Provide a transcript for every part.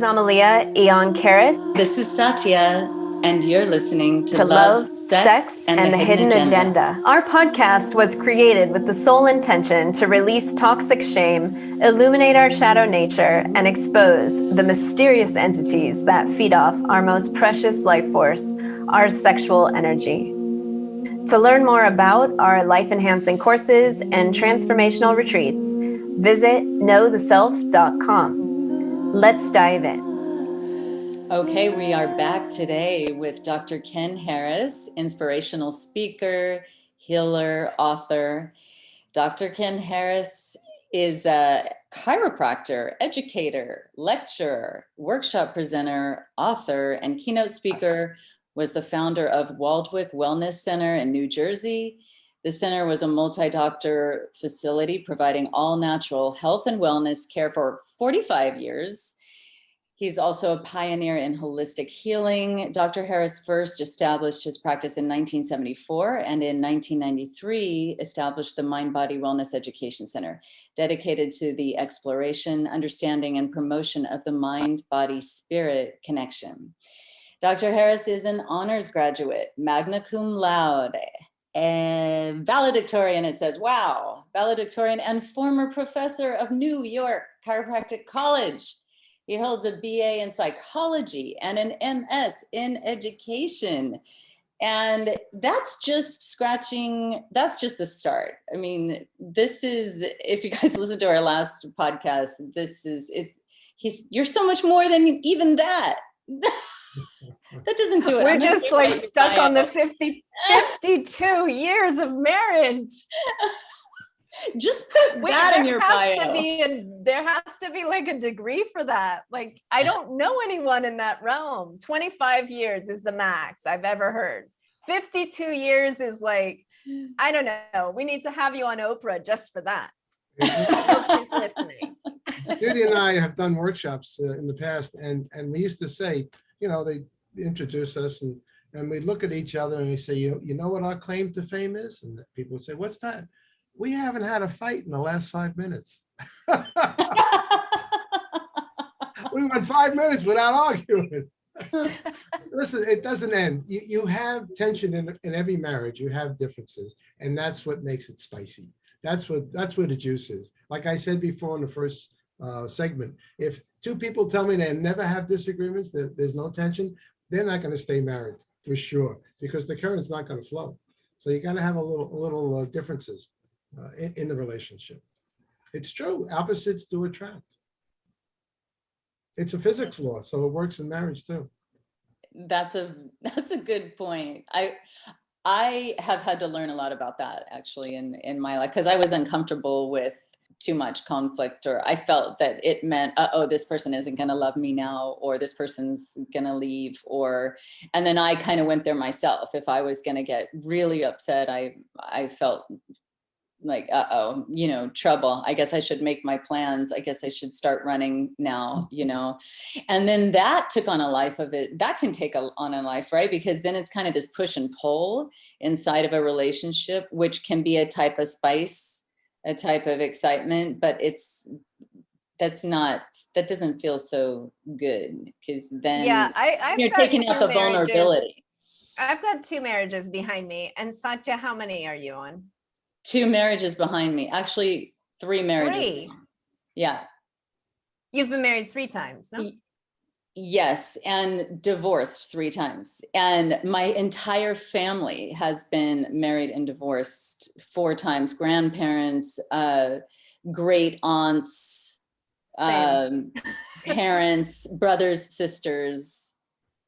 Amelía and This is Satya, and you're listening to Love, Sex, and the Hidden Agenda. Our podcast was created with the sole intention to release toxic shame, illuminate our shadow nature, and expose the mysterious entities that feed off our most precious life force, our sexual energy. To learn more about our life-enhancing courses and transformational retreats, visit knowtheself.com. Let's dive in. Okay, we are back today with Dr. Ken Harris, inspirational speaker, healer, author. Dr. Ken Harris is a chiropractor, educator, lecturer, workshop presenter, author, and keynote speaker. Was the founder of Waldwick Wellness Center in New Jersey. The center was a multi-doctor facility providing all-natural health and wellness care for 45 years. He's also a pioneer in holistic healing. Dr. Harris first established his practice in 1974 and in 1993 established the Mind Body Wellness Education Center, dedicated to the exploration, understanding, and promotion of the mind-body-spirit connection. Dr. Harris is an honors graduate, magna cum laude, and valedictorian, it says, wow, valedictorian and former professor of New York Chiropractic College. He holds a BA in psychology and an MS in education. And that's just that's just the start. I mean, this is, if you guys listen to our last podcast, you're so much more than even that. That doesn't do it. We're just like stuck on the 52 years of marriage. Just put that in your bio. There has to be like a degree for that. Like, I don't know anyone in that realm. 25 years is the max I've ever heard. 52 years is like, I don't know. We need to have you on Oprah just for that. I hope she's listening. Judy and I have done workshops in the past, and we used to say, you know, they introduce us and we look at each other and we say, you know what our claim to fame is? And people would say, what's that? We haven't had a fight in the last 5 minutes. We went 5 minutes without arguing. Listen, it doesn't end. You have tension in every marriage. You have differences, and that's what makes it spicy. That's where the juice is. Like I said before in the first segment, if two people tell me they never have disagreements, there's no tension, they're not going to stay married for sure, because the current's not going to flow. So you got to have a little differences in the relationship. It's true. Opposites do attract. It's a physics law, so it works in marriage too. That's a good point. I have had to learn a lot about that actually in my life, because I was uncomfortable with too much conflict, or I felt that it meant, this person isn't going to love me now, or this person's going to leave, and then I kind of went there myself. If I was going to get really upset, I felt like, trouble. I guess I should make my plans. I guess I should start running now, and then that took on a life of it. That can take on a life, right? Because then it's kind of this push and pull inside of a relationship, which can be a type of spice, a type of excitement, but that doesn't feel so good, because then you're taking up a vulnerability. I've got 2 marriages behind me. And Satya, how many are you on? 2 marriages behind me. Actually, 3 marriages. 3. Yeah. You've been married 3 times, no? Yes, and divorced 3 times. And my entire family has been married and divorced 4 times. Grandparents, great aunts, parents, brothers, sisters.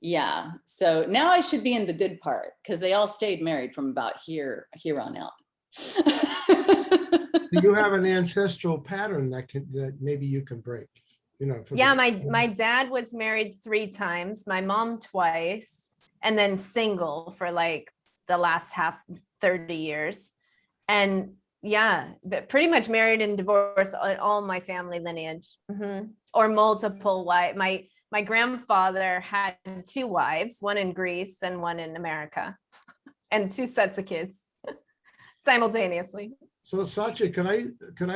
Yeah. So now I should be in the good part, because they all stayed married from about here on out. Do you have an ancestral pattern that maybe you can break? My dad was married 3 times, my mom twice, and then single for like the last 30 years. And but pretty much married and divorced all my family lineage, or multiple wives. My grandfather had 2 wives, one in Greece and one in America, and 2 sets of kids simultaneously. So Satya, can I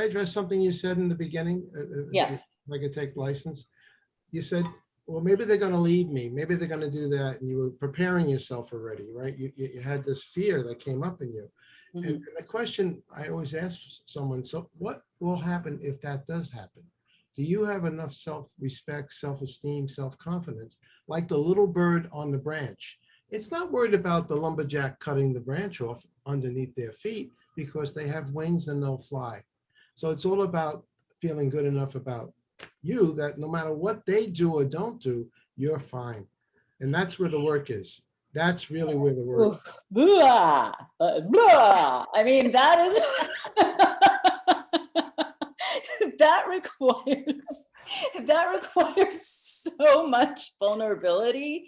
address something you said in the beginning? Yes. If I could take license. you said, well, maybe they're going to leave me. Maybe they're going to do that. And you were preparing yourself already, right? You had this fear that came up in you. Mhm. And the question I always ask someone, so what will happen if that does happen? Do you have enough self-respect, self-esteem, self-confidence, like the little bird on the branch? It's not worried about the lumberjack cutting the branch off underneath their feet because they have wings and they'll fly. So it's all about feeling good enough about you that no matter what they do or don't do, you're fine. And that's where the work is. That's really where the work is. Blah, blah. I mean, that is that requires so much vulnerability.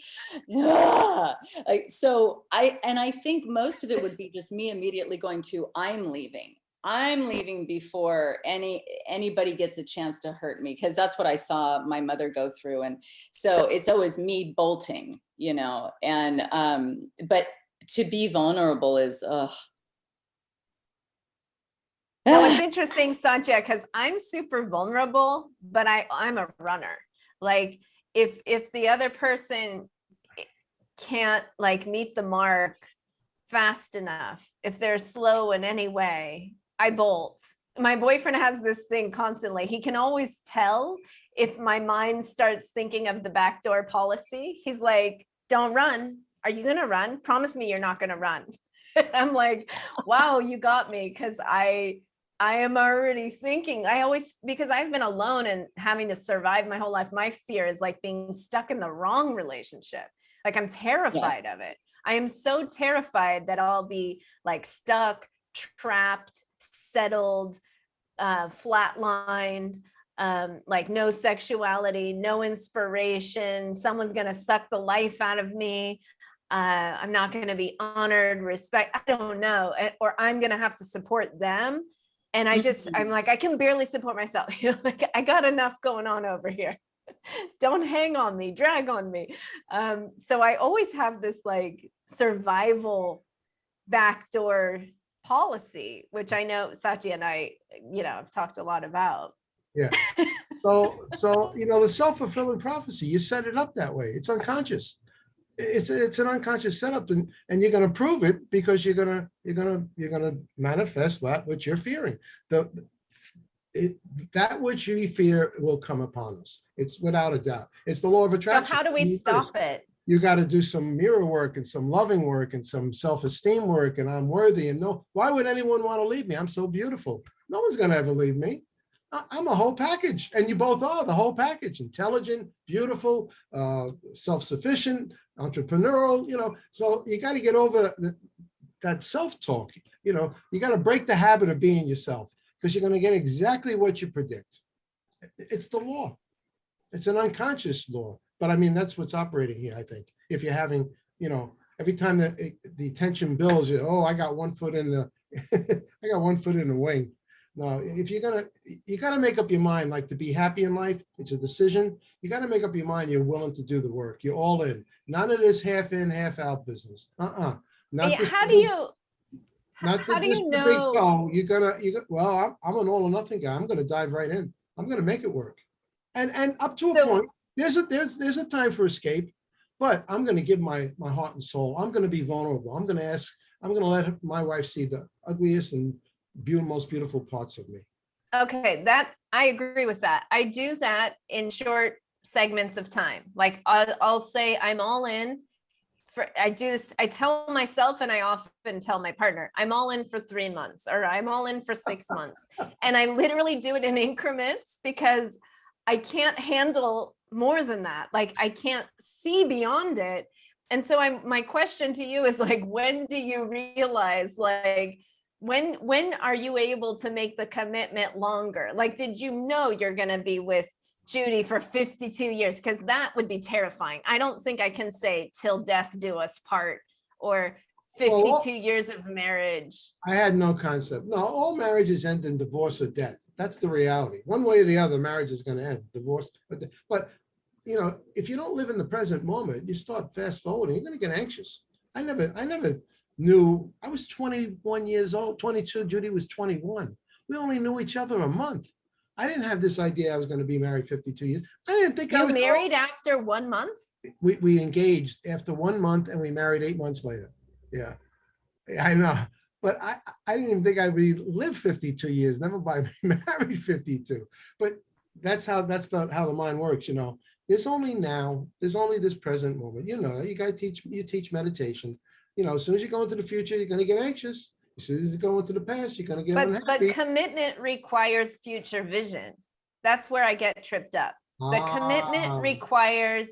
Yeah. So I think most of it would be just me immediately going to, I'm leaving before anybody gets a chance to hurt me, because that's what I saw my mother go through. And so it's always me bolting, and but to be vulnerable is Now it's interesting, Satya, because I'm super vulnerable, but I'm a runner. Like if the other person can't like meet the mark fast enough, if they're slow in any way, I bolt. My boyfriend has this thing constantly. He can always tell if my mind starts thinking of the backdoor policy. He's like, don't run. Are you going to run? Promise me you're not going to run. I'm like, wow, you got me. Because I am already thinking, because I've been alone and having to survive my whole life. My fear is like being stuck in the wrong relationship. Like I'm terrified of it. I am so terrified that I'll be like stuck, trapped, settled, flatlined, like no sexuality, no inspiration. Someone's going to suck the life out of me. I'm not going to be honored, respect. I don't know. Or I'm going to have to support them. And I'm like, I can barely support myself. Like I got enough going on over here. Don't hang on me, drag on me. So I always have this like survival backdoor policy, which I know Satya and I, have talked a lot about. Yeah. So the self-fulfilling prophecy, you set it up that way. It's unconscious. It's an unconscious setup, and you're going to prove it because you're going to manifest what you're fearing. That which you fear will come upon us. It's without a doubt. It's the law of attraction. So how do we stop it? You got to do some mirror work and some loving work and some self-esteem work. And I'm worthy. And no, why would anyone want to leave me? I'm so beautiful. No one's going to ever leave me. I'm a whole package, and you both are the whole package: intelligent, beautiful, self-sufficient, entrepreneurial. So you got to get over that self-talk. You got to break the habit of being yourself, because you're going to get exactly what you predict. It's the law. It's an unconscious law, but I mean that's what's operating here. I think if you're having, every time the tension builds, I got 1 foot in the, I got 1 foot in the wing. No, if you got to make up your mind, like to be happy in life, it's a decision. You got to make up your mind you're willing to do the work. You're all in. None of this half in, half out business. How do you know? Well, I'm an all or nothing guy. I'm going to dive right in. I'm going to make it work. And up to a point, there's a time for escape, but I'm going to give my heart and soul. I'm going to be vulnerable. I'm going to let my wife see the ugliest and most beautiful parts of me. Okay, that I agree with that. I do that in short segments of time. Like I'll say I'm all in. I do this, I tell myself, and I often tell my partner, I'm all in for 3 months, or I'm all in for 6 months. And I literally do it in increments because I can't handle more than that. Like I can't see beyond it. And so my question to you is like, when do you realize, like, when are you able to make the commitment longer? Like, did you know you're going to be with Judy for 52 years? Because that would be terrifying. I don't think I can say till death do us part or 52 years of marriage. I had no concept. No, all marriages end in divorce or death. That's the reality. One way or the other, marriage is going to end, divorce. But if you don't live in the present moment, you start fast forwarding, you're going to get anxious. I never knew. I was 21 years old, 22. Judy was 21. We only knew each other a month. I didn't have this idea I was going to be married 52 years. I didn't think I You was married after 1 month? we engaged after 1 month and we married 8 months later. Yeah, I know. But I didn't even think I would live 52 years, never mind married 52. But that's how the mind works, you know. There's only now, there's only this present moment. You know, you teach meditation. You know, as soon as you go into the future, you're gonna get anxious. As soon as you go into the past, you're gonna get But unhappy. commitment requires future vision. That's where I get tripped up. The commitment requires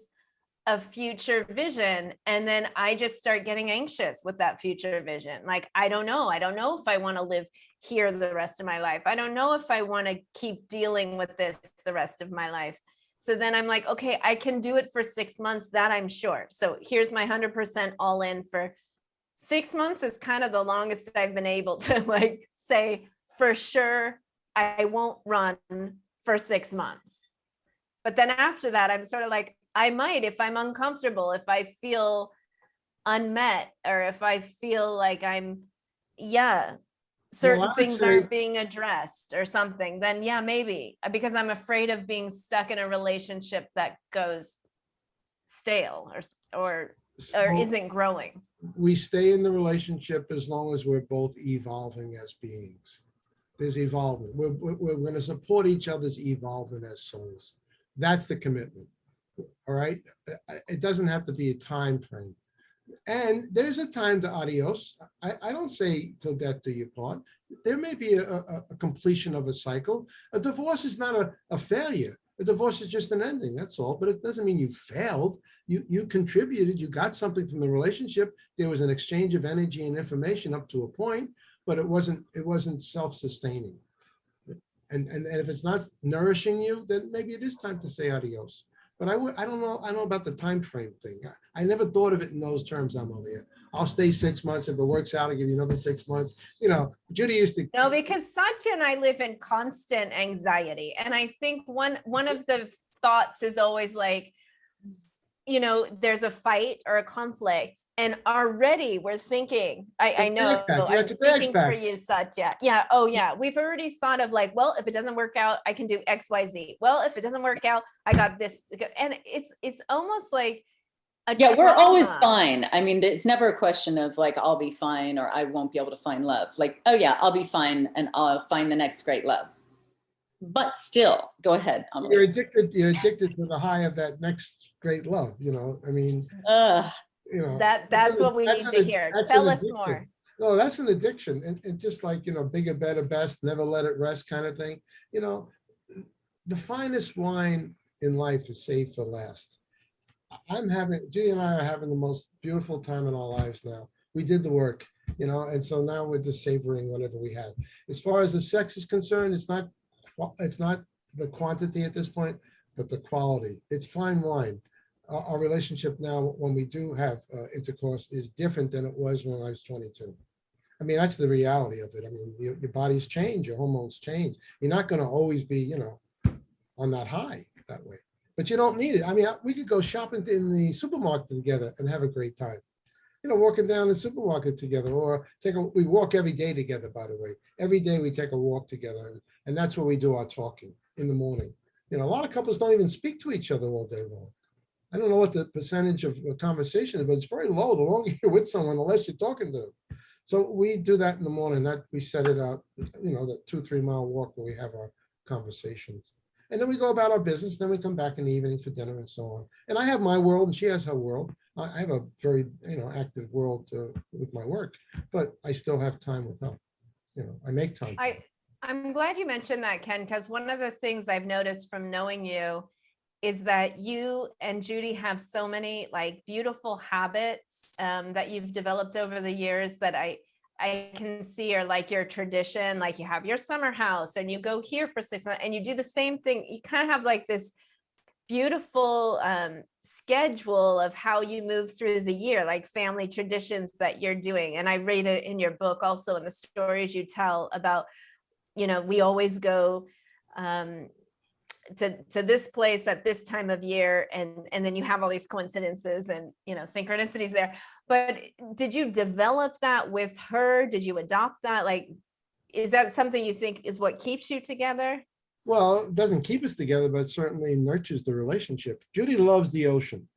a future vision, and then I just start getting anxious with that future vision. Like, I don't know if I want to live here the rest of my life. I don't know if I want to keep dealing with this the rest of my life. So then I'm like, okay, I can do it for 6 months, that I'm sure. So here's my 100% all in. For 6 months is kind of the longest I've been able to like say for sure I won't run for 6 months. But then after that, I'm sort of like, I might, if I'm uncomfortable, if I feel unmet, or if I feel like certain things aren't being addressed or something, then yeah, maybe, because I'm afraid of being stuck in a relationship that goes stale or isn't growing. We stay in the relationship as long as we're both evolving as beings. There's evolvement. We're going to support each other's evolvement as souls. That's the commitment. All right. It doesn't have to be a time frame. And there's a time to adios. I don't say till death do you part. There may be a completion of a cycle. A divorce is not a failure. A divorce is just an ending. That's all. But it doesn't mean you failed. You contributed. You got something from the relationship. There was an exchange of energy and information up to a point, but it wasn't self-sustaining. And if it's not nourishing you, then maybe it is time to say adios. But I don't know about the time frame thing. I never thought of it in those terms, Amelía. I'll stay 6 months. If it works out, I'll give you another 6 months. You know, Judy used to. No, because Satya and I live in constant anxiety. And I think one of the thoughts is always like, you know, there's a fight or a conflict, and already we're thinking, I know I'm speaking for you, Satya. Yeah. Oh yeah. We've already thought of like, well, if it doesn't work out, I can do X, Y, Z. Well, if it doesn't work out, I got this. And it's almost like yeah, we're always fine. I mean, it's never a question of like, I'll be fine or I won't be able to find love. Like, oh yeah, I'll be fine and I'll find the next great love. But still, go ahead. You're addicted to the high of that next great love, you know. I mean, you know, that's what we need to hear. Tell us more. No, that's an addiction. And just like, you know, bigger, better, best, never let it rest kind of thing. You know, the finest wine in life is saved for last. Judy and I are having the most beautiful time in our lives now. We did the work, you know, and so now we're just savoring whatever we have. As far as the sex is concerned, it's not the quantity at this point, but the quality. It's fine wine. Our relationship now, when we do have intercourse, is different than it was when I was 22. I mean, that's the reality of it. I mean, your bodies change, your hormones change. You're not going to always be, you know, on that high that way. But you don't need it. I mean, we could go shopping in the supermarket together and have a great time. You know, walking down the supermarket together, or we walk every day together, by the way. Every day we take a walk together, and that's where we do our talking in the morning. You know, a lot of couples don't even speak to each other all day long. I don't know what the percentage of conversation is, but it's very low the longer you're with someone, the less you're talking to them. So we do that in the morning. That we set it out, you know, the 2-3 mile walk where we have our conversations. And then we go about our business. Then we come back in the evening for dinner and so on. And I have my world and she has her world. I have a very, you know, active world with my work, but I still have time with her. You know, I make time. I'm glad you mentioned that, Ken, because one of the things I've noticed from knowing you is that you and Judy have so many like beautiful habits that you've developed over the years that I can see are like your tradition. Like you have your summer house and you go here for 6 months and you do the same thing. You kind of have like this beautiful schedule of how you move through the year, like family traditions that you're doing. And I read it in your book also in the stories you tell about, you know, we always go to this place at this time of year, and then you have all these coincidences and, you know, synchronicities there. But did you develop that with her? Did you adopt that? Like, is that something you think is what keeps you together? Well, it doesn't keep us together, but certainly nurtures the relationship. Judy loves the ocean.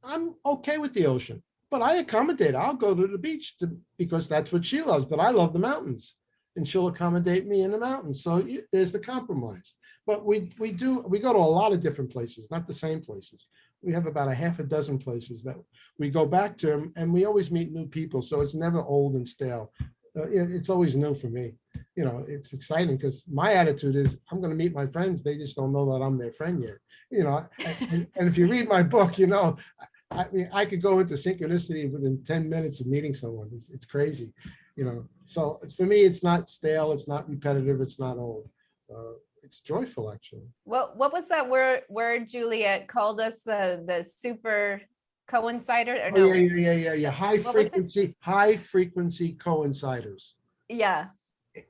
I'm okay with the ocean, but I accommodate. I'll go to the beach because that's what she loves, but I love the mountains and she'll accommodate me in the mountains. So there's the compromise. But we go to a lot of different places, not the same places. We have about a half a dozen places that we go back to, and we always meet new people. So it's never old and stale. It's always new for me. It's exciting because my attitude is I'm going to meet my friends. They just don't know that I'm their friend yet. And if you read my book, I mean, I could go into synchronicity within 10 minutes of meeting someone. It's crazy, So for me, it's not stale. It's not repetitive. It's not old. It's joyful, actually. What was that word Juliet called us, the super coincider, or Oh, no? yeah. High frequency coinciders. Yeah.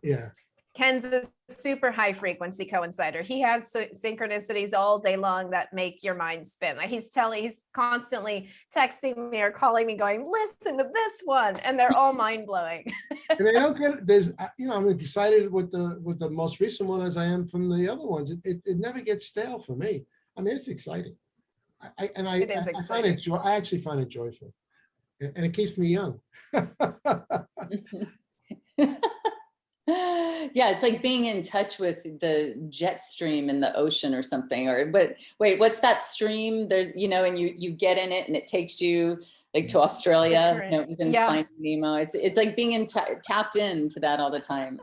Yeah. Ken's a super high frequency coincider. He has synchronicities all day long that make your mind spin. Like he's constantly texting me or calling me going, listen to this one. And they're all mind blowing. And they don't I'm excited with the most recent one as I am from the other ones. It never gets stale for me. I mean, it's exciting. I find it I actually find it joyful, and it keeps me young. Yeah, it's like being in touch with the jet stream in the ocean or something. But wait, what's that stream? There's, and you get in it and it takes you like to Australia. It was in Finding Nemo. It's like being tapped into that all the time.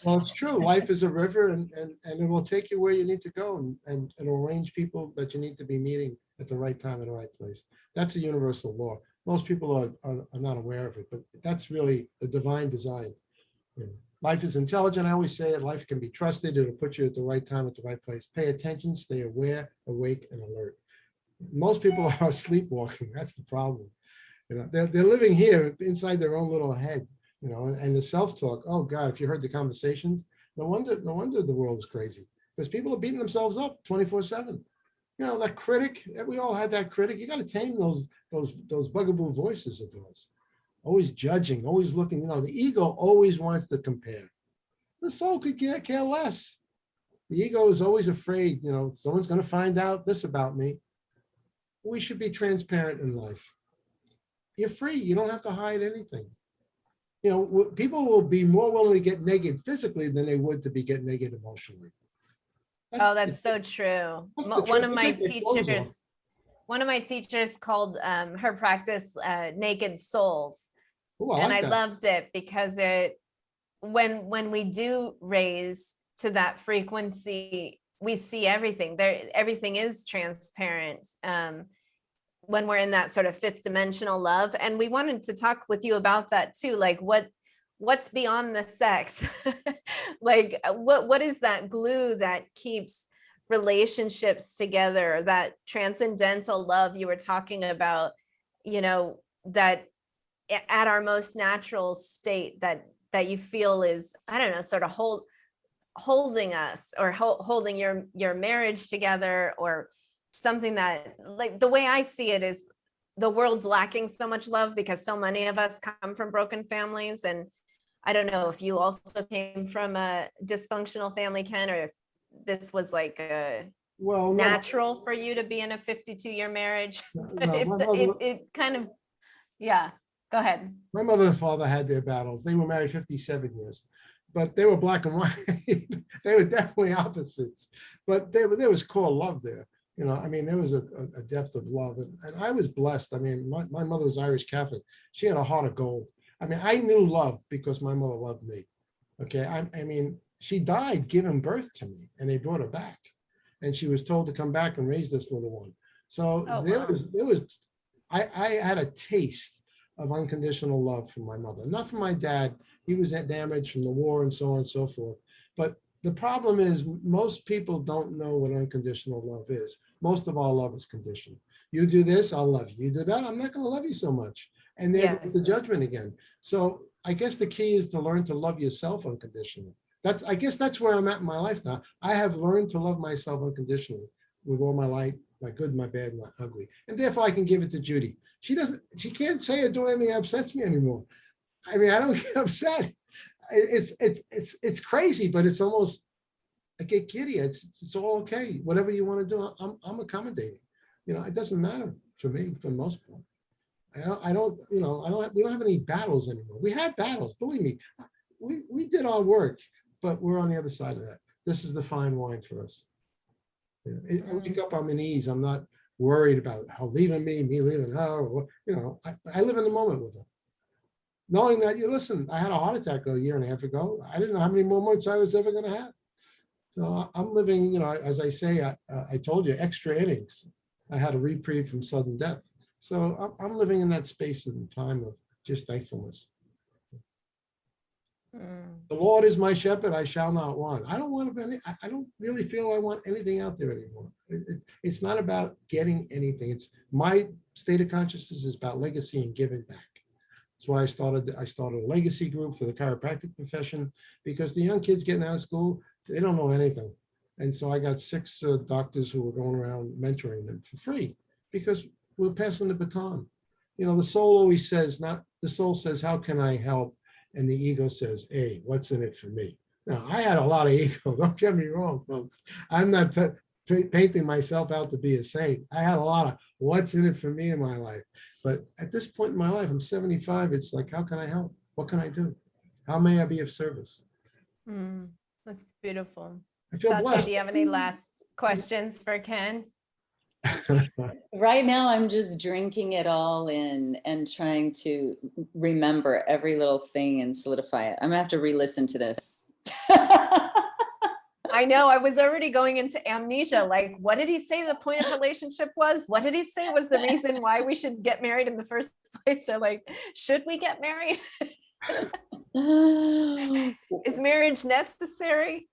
Well, it's true. Life is a river, and it will take you where you need to go, and it'll arrange people that you need to be meeting at the right time in the right place. That's a universal law. Most people are not aware of it, but that's really the divine design. Life is intelligent. I always say it. Life can be trusted. It'll put you at the right time, at the right place. Pay attention, stay aware, awake, and alert. Most people are sleepwalking. That's the problem. They're living here inside their own little head. And the self-talk. Oh God, if you heard the conversations, no wonder the world is crazy, because people are beating themselves up 24/7. That critic. We all had that critic. You got to tame those bugaboo voices of yours. Always judging, always looking, the ego always wants to compare. The soul could care less. The ego is always afraid, someone's going to find out this about me. We should be transparent in life. You're free. You don't have to hide anything. People will be more willing to get naked physically than they would to be get naked emotionally. That's so true. One of my teachers called her practice Naked Souls. Ooh, I loved it because when we do raise to that frequency, we see everything there. Everything is transparent when we're in that sort of fifth dimensional love. And we wanted to talk with you about that too. Like what's beyond the sex? Like what is that glue that keeps relationships together, that transcendental love you were talking about, that at our most natural state that you feel is, I don't know, sort of holding us, or holding your marriage together, or something that, like, the way I see it is the world's lacking so much love because so many of us come from broken families. And I don't know if you also came from a dysfunctional family, Ken, or if this was like natural for you to be in a 52-year marriage. It kind of, yeah. Go ahead. My mother and father had their battles. They were married 57 years, but they were black and white. They were definitely opposites, but there was core love there. I mean, there was a depth of love, and I was blessed. I mean, my mother was Irish Catholic. She had a heart of gold. I mean, I knew love because my mother loved me. Okay. I mean, she died giving birth to me, and they brought her back, and she was told to come back and raise this little one. So I had a taste of unconditional love from my mother, not from my dad. He was damaged from the war and so on and so forth. But the problem is most people don't know what unconditional love is. Most of our love is conditional. You do this, I'll love you. You do that, I'm not going to love you so much. And then the judgment again. So I guess the key is to learn to love yourself unconditionally. I guess that's where I'm at in my life now. I have learned to love myself unconditionally with all my light, my good, my bad, my ugly. And therefore I can give it to Judy. She can't say or do anything that upsets me anymore. I mean, I don't get upset. It's crazy, but it's almost I get giddy. It's all okay. Whatever you want to do, I'm accommodating. It doesn't matter for me for the most part. We don't have any battles anymore. We had battles, believe me. We did our work, but we're on the other side of that. This is the fine wine for us. I wake up, I'm at ease. I'm not worried about her leaving me leaving her. Or, I live in the moment with her. Knowing that, listen, I had a heart attack a year and a half ago. I didn't know how many more months I was ever going to have. So I'm living, as I say, I told you, extra innings. I had a reprieve from sudden death. So I'm living in that space and time of just thankfulness. The Lord is my shepherd, I shall not want. I don't want any, I don't really feel I want anything out there anymore. It's not about getting anything. It's my state of consciousness is about legacy and giving back. That's why I started a legacy group for the chiropractic profession, because the young kids getting out of school, they don't know anything. And so I got 6 doctors who were going around mentoring them for free, because we're passing the baton. The soul always says, the soul says, how can I help? And the ego says, hey, what's in it for me? Now, I had a lot of ego. Don't get me wrong, folks. I'm not painting myself out to be a saint. I had a lot of what's in it for me in my life. But at this point in my life, I'm 75. It's like, how can I help? What can I do? How may I be of service? That's beautiful. I feel Satya, blessed. do you have any last questions for Ken? Right now, I'm just drinking it all in and trying to remember every little thing and solidify it. I'm gonna have to re-listen to this. I know, I was already going into amnesia. Like, what did he say the point of relationship was? What did he say was the reason why we should get married in the first place? So like, should we get married? Is marriage necessary?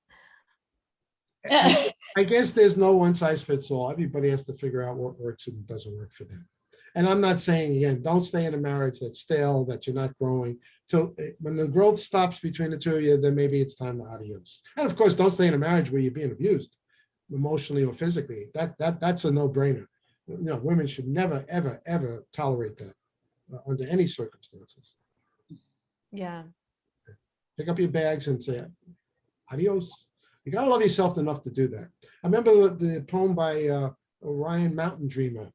I guess there's no one size fits all. Everybody has to figure out what works and doesn't work for them. And I'm not saying, again, don't stay in a marriage that's stale, that you're not growing. So when the growth stops between the two of you, then maybe it's time to adios. And of course, don't stay in a marriage where you're being abused emotionally or physically. That's a no-brainer. Women should never, ever, ever tolerate that under any circumstances. Yeah. Pick up your bags and say, adios. You got to love yourself enough to do that. I remember the poem by Orion Mountain Dreamer.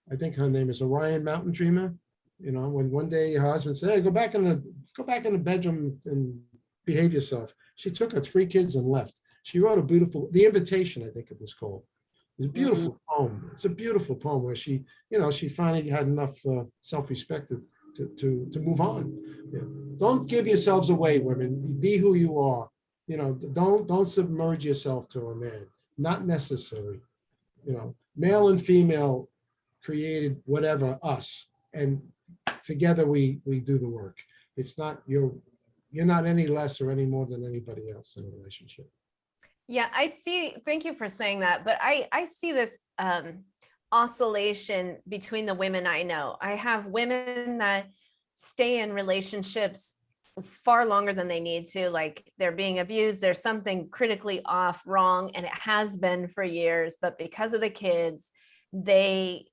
I think her name is Orion Mountain Dreamer. When one day her husband said, hey, go back in the bedroom and behave yourself. She took her 3 kids and left. She wrote a beautiful, The Invitation, I think it was called. It's a beautiful poem. It's a beautiful poem where she finally had enough self-respect to move on. Don't give yourselves away, women. Be who you are. Don't submerge yourself to a man. Not necessary. Male and female created whatever us, and together we do the work. It's not you're not any less or any more than anybody else in a relationship. Yeah, I see. Thank you for saying that. But I see this oscillation between the women I know. I have women that stay in relationships far longer than they need to, like they're being abused, there's something critically off, wrong, and it has been for years, but because of the kids, they,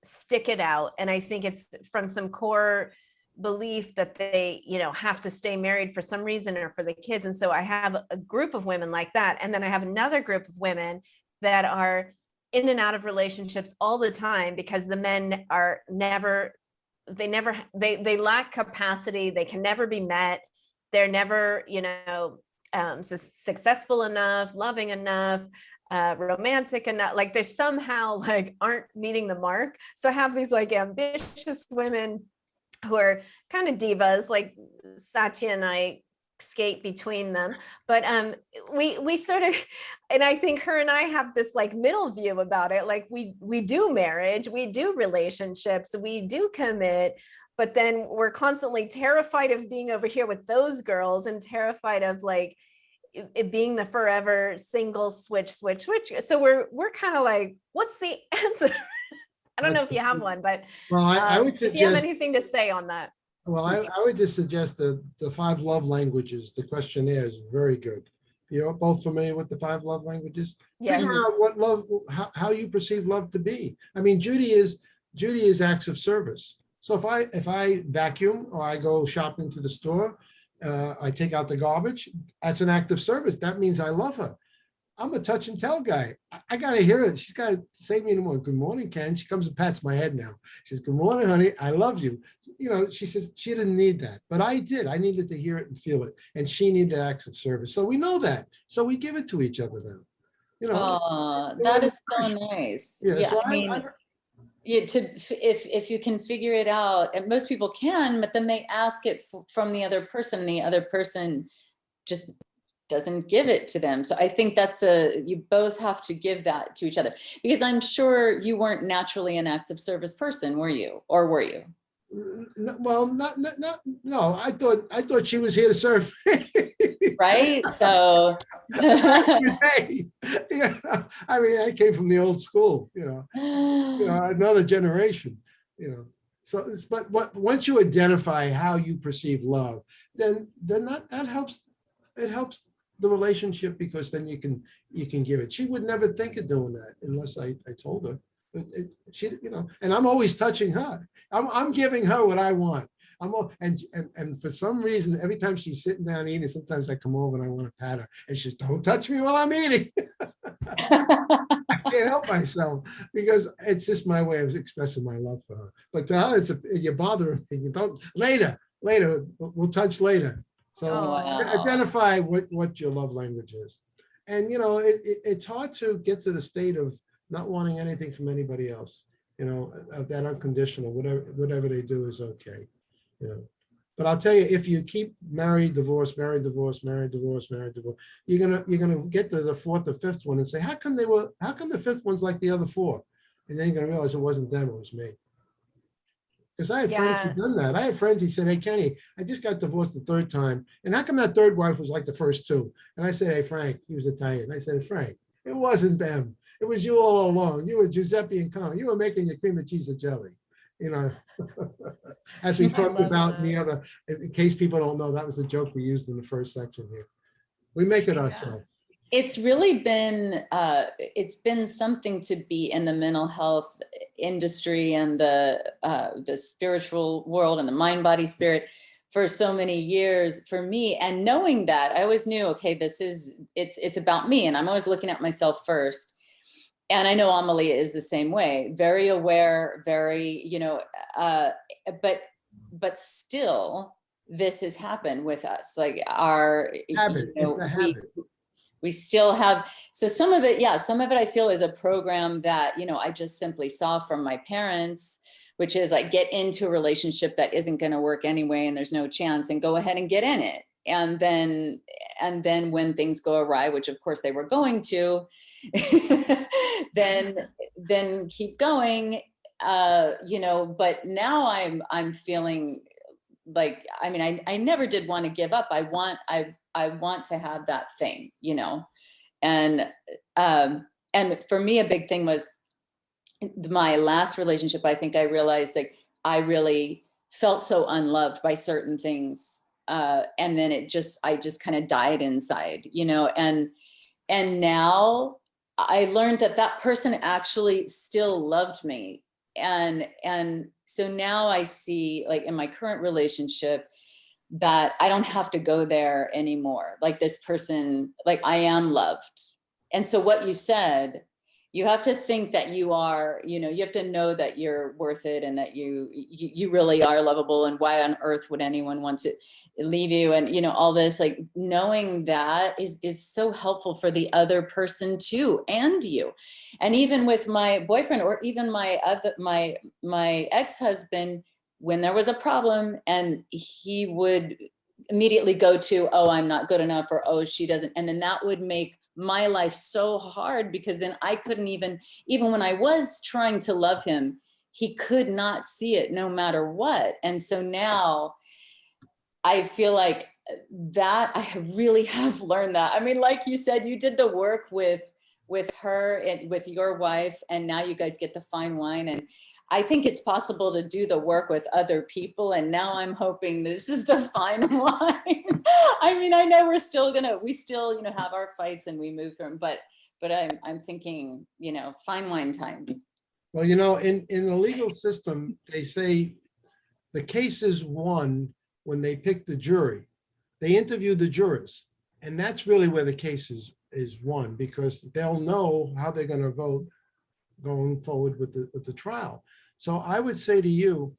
stick it out. And I think it's from some core belief that they, have to stay married for some reason or for the kids. And so I have a group of women like that. And then I have another group of women that are in and out of relationships all the time because the men are they lack capacity. They can never be met. They're never, successful enough, loving enough, romantic enough. Like they somehow aren't meeting the mark. So I have these ambitious women who are kind of divas, like Satya and I skate between them, but we sort of, and I think her and I have this middle view about it. Like we do marriage, we do relationships, we do commit, but then we're constantly terrified of being over here with those girls and terrified of it being the forever single switch. So we're kind of what's the answer? I don't know if you have one, but well, I would suggest, if you have anything to say on that. Well, I would just suggest that the 5 love languages, the questionnaire is very good. You're both familiar with the 5 love languages? Yes. Figure out what love, how you perceive love to be. I mean, Judy is acts of service. So if I vacuum or I go shopping to the store, I take out the garbage. That's an act of service. That means I love her. I'm a touch and tell guy. I got to hear it. She's got to say to me in the morning, good morning, Ken. She comes and pats my head now. She says, good morning, honey. I love you. You know, she says she didn't need that, but I did. I needed to hear it and feel it. And she needed acts of service. So we know that. So we give it to each other now. You know, Oh, that is so nice. yeah. Yeah, So I mean, if you can figure it out, and most people can, but then they ask it from the other person just doesn't give it to them. So I think you both have to give that to each other, because I'm sure you weren't naturally an acts of service person, were you? Or were you? Well, not, no, I thought she was here to serve. Right? So Hey, yeah, I mean, I came from the old school, another generation, So it's, but once you identify how you perceive love, then that helps. It helps the relationship, because then you can give it. She would never think of doing that unless I told her. She, and I'm always touching her. I'm giving her what I want. And for some reason, every time she's sitting down eating, sometimes I come over and I want to pat her, and she says, "Don't touch me while I'm eating." I can't help myself, because it's just my way of expressing my love for her. But to her, you're bothering me. You don't later. We'll touch later. So identify what your love language is. And, it's hard to get to the state of not wanting anything from anybody else, that unconditional, whatever they do is okay, But I'll tell you, if you keep married, divorce, married, divorce, married, divorce, married, divorce, you're gonna get to the fourth or fifth one and say, how come the fifth one's like the other four? And then you're gonna realize it wasn't them, it was me. Because I had friends who've done that. I had friends, he said, hey, Kenny, I just got divorced the third time. And how come that third wife was like the first two? And I said, hey, Frank, he was Italian. I said, Frank, it wasn't them. It was you all along. You were Giuseppe and Connie. You were making your cream of cheese and jelly. As we talked about in the other, in case people don't know, that was the joke we used in the first section here. We make it ourselves. It's really been, it's been something to be in the mental health industry and the spiritual world and the mind, body, spirit for so many years for me. And knowing that, I always knew, okay, it's about me. And I'm always looking at myself first. And I know Amelia is the same way, very aware, very, but still, this has happened with us. Like our habit, it's a habit. We still have, so some of it I feel is a program that, I just simply saw from my parents, which is like, get into a relationship that isn't going to work anyway, and there's no chance, and go ahead and get in it. And then when things go awry, which of course they were going to, then keep going, but now I'm feeling like, I mean, I never did want to give up. I want to have that thing, and for me, a big thing was my last relationship. I think I realized, like, I really felt so unloved by certain things. And then I just kind of died inside, and now I learned that person actually still loved me. And so now I see, like, in my current relationship, that I don't have to go there anymore. Like, this person, like, I am loved. And so what you said, you have to think that you are, you have to know that you're worth it, and that you really are lovable, and why on earth would anyone want to leave you? And, all this, like, knowing that is so helpful for the other person too, and you. And even with my boyfriend, or even my ex-husband, when there was a problem, and he would immediately go to, oh, I'm not good enough, or, oh, she doesn't. And then that would make my life so hard, because then I couldn't even when I was trying to love him, he could not see it no matter what. And so now I feel like that I really have learned that. I mean, like you said, you did the work with her and with your wife, and now you guys get the fine wine. And I think it's possible to do the work with other people. And now I'm hoping this is the fine wine. I mean, I know we still, have our fights and we move through them, but I'm thinking, fine wine time. Well, in the legal system, they say the case is won when they pick the jury. they interview the jurors. And that's really where the case is won, because they'll know how they're going to vote going forward with the trial. So I would say to you,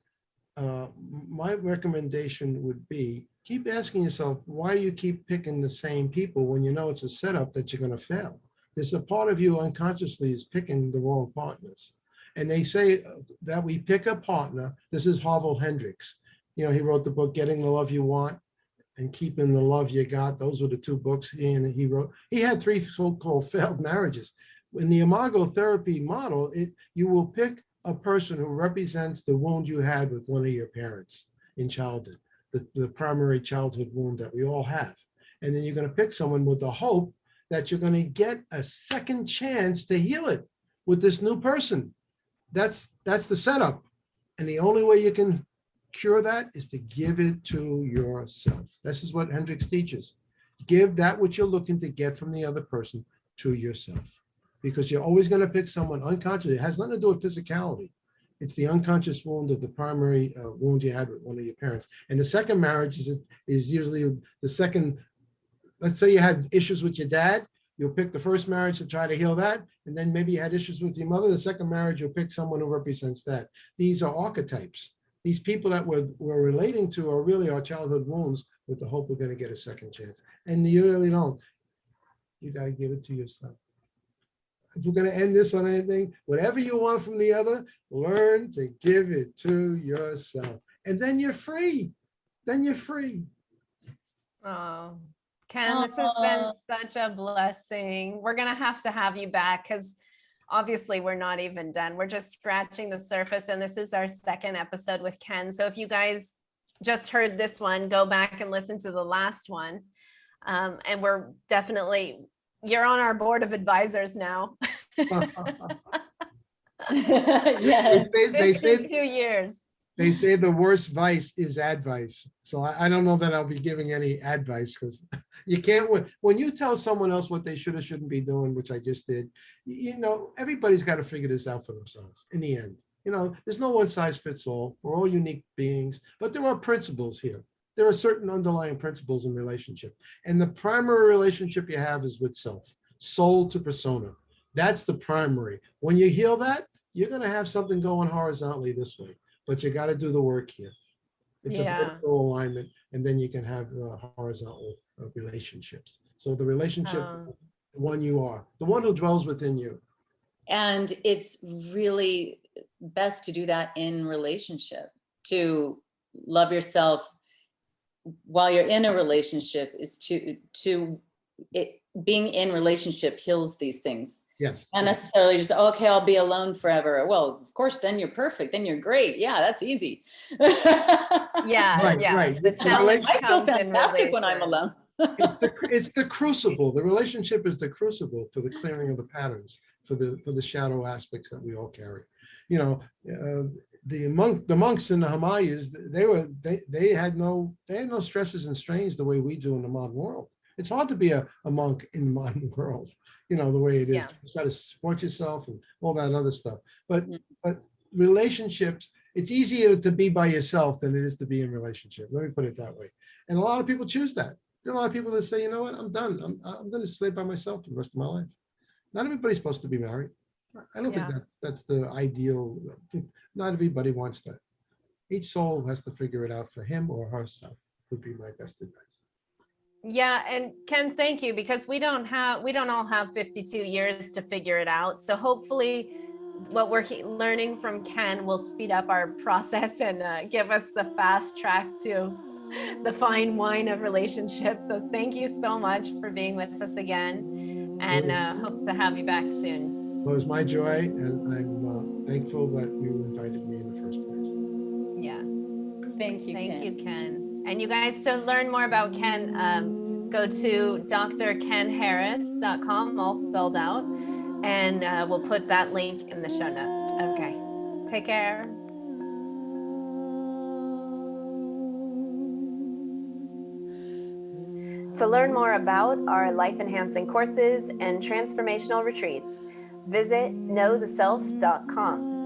my recommendation would be keep asking yourself why you keep picking the same people when you know it's a setup that you're going to fail. There's a part of you unconsciously is picking the wrong partners. And they say that we pick a partner. This is Harville Hendrix. You know, he wrote the book, Getting the Love You Want and Keeping the Love You Got. Those were the two books he wrote. He had 3 so-called failed marriages. In the imago therapy model, you will pick a person who represents the wound you had with one of your parents in childhood, the primary childhood wound that we all have. And then you're going to pick someone with the hope that you're going to get a second chance to heal it with this new person. That's the setup. And the only way you can cure that is to give it to yourself. This is what Hendricks teaches. Give that which you're looking to get from the other person to yourself. Because you're always going to pick someone unconsciously. It has nothing to do with physicality. It's the unconscious wound of the primary wound you had with one of your parents. And the second marriage is usually the second. Let's say you had issues with your dad. You'll pick the first marriage to try to heal that. And then maybe you had issues with your mother. The second marriage, you'll pick someone who represents that. These are archetypes. These people that we're relating to are really our childhood wounds with the hope we're going to get a second chance. And you really don't. You got to give it to yourself. If we're going to end this on anything, whatever you want from the other, learn to give it to yourself. And then you're free. Then you're free. Oh, Ken, this has been such a blessing. We're going to have you back because obviously we're not even done. We're just scratching the surface. And this is our second episode with Ken. So if you guys just heard this one, go back and listen to the last one. And we're definitely... You're on our board of advisors now. Yes. They say 2 years. They say the worst vice is advice. So I don't know that I'll be giving any advice, because you can't, when you tell someone else what they should or shouldn't be doing, which I just did, you know, everybody's got to figure this out for themselves in the end. You know, there's no one size fits all. We're all unique beings, but there are principles here. There are certain underlying principles in relationship. And the primary relationship you have is with self, soul to persona. That's the primary. When you heal that, you're going to have something going horizontally this way, but you got to do the work here. It's a vertical alignment, and then you can have horizontal relationships. So the relationship, the one you are, the one who dwells within you. And it's really best to do that in relationship, to love yourself while you're in a relationship, is being in relationship heals these things. Yes. Not necessarily just, okay, I'll be alone forever. Well, of course, then you're perfect. Then you're great. Yeah, that's easy. Right. The challenge I feel comes in fantastic when I'm alone. It's the crucible. The relationship is the crucible for the clearing of the patterns, for the shadow aspects that we all carry. You know, the monks in the Himalayas, they had no stresses and strains the way we do in the modern world. It's hard to be a monk in the modern world, you know, the way it is. Yeah. You got to support yourself and all that other stuff. But relationships, it's easier to be by yourself than it is to be in relationship. Let me put it that way. And a lot of people choose that. There are a lot of people that say, you know what, I'm done. I'm going to stay by myself for the rest of my life. Not everybody's supposed to be married. I don't think that's the ideal. Not everybody wants that. Each soul has to figure it out for him or herself, would be my best advice. Yeah, and Ken, thank you, because we don't all have 52 years to figure it out. So hopefully what we're learning from Ken will speed up our process and give us the fast track to the fine wine of relationships. So thank you so much for being with us again, and hope to have you back soon. Well, it was my joy, and I'm thankful that you invited me in the first place. Yeah. Thank you, Ken. And you guys, to learn more about Ken, go to drkenharris.com, all spelled out, and we'll put that link in the show notes. Okay, take care. To learn more about our life-enhancing courses and transformational retreats, visit knowtheself.com.